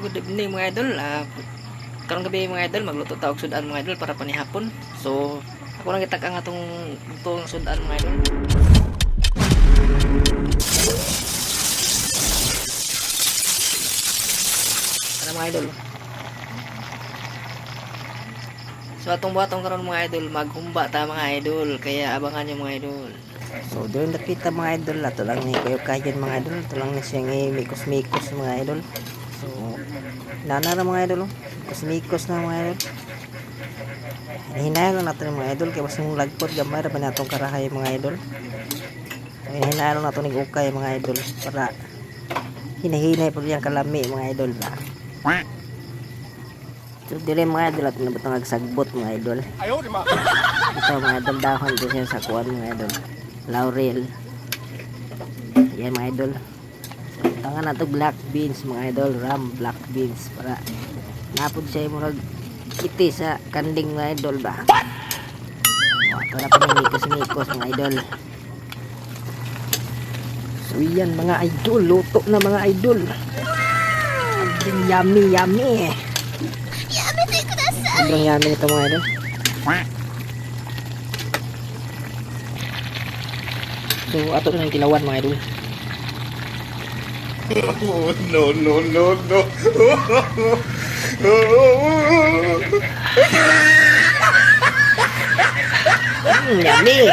So good evening mga idol. Karong gabi mga idol magluto ta og sudan mga idol para panihapon. So ako lang itak ang atong luto ng sudan mga idol. Ano mga idol? So atong buhaton karon mga idol, maghumba ta mga idol, kaya abangan niyo mga idol. So doon nakita mga idol, ato lang ni kayo mga idol, ato lang ni siyang mikos-mikos mga idol. So nanara mga idol, mikos-mikos na mga idol. Hinahin lang natin mga idol, kaya basing lagpot gamay ra ba natong karahay mga idol. So hinahin lang natin ng ukay mga idol para hinahinay pa yung kalami mga idol ba. So dire mga idol, ato na batang agsagbot mga idol. Ito mga idol, dahon din siya sa kuwan mga idol, laurel. Yan mga idol. So tangan nato black beans mga idol, ram black beans para napod siya murag kiti sa kanding mga idol ba. Ito na pamimikos-mikos mga idol. So yan mga idol, luto na mga idol. Yummy yummy. Sobrang yummy nito mga idol. So ato na yung kilawan mga idol. Oh, no, no, no, no. Yummy.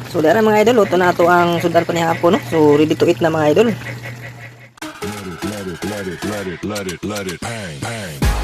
So dara mga idol, luto na ato ang sudan panihapon no. So ready to eat na mga idol. Let it, bang, bang.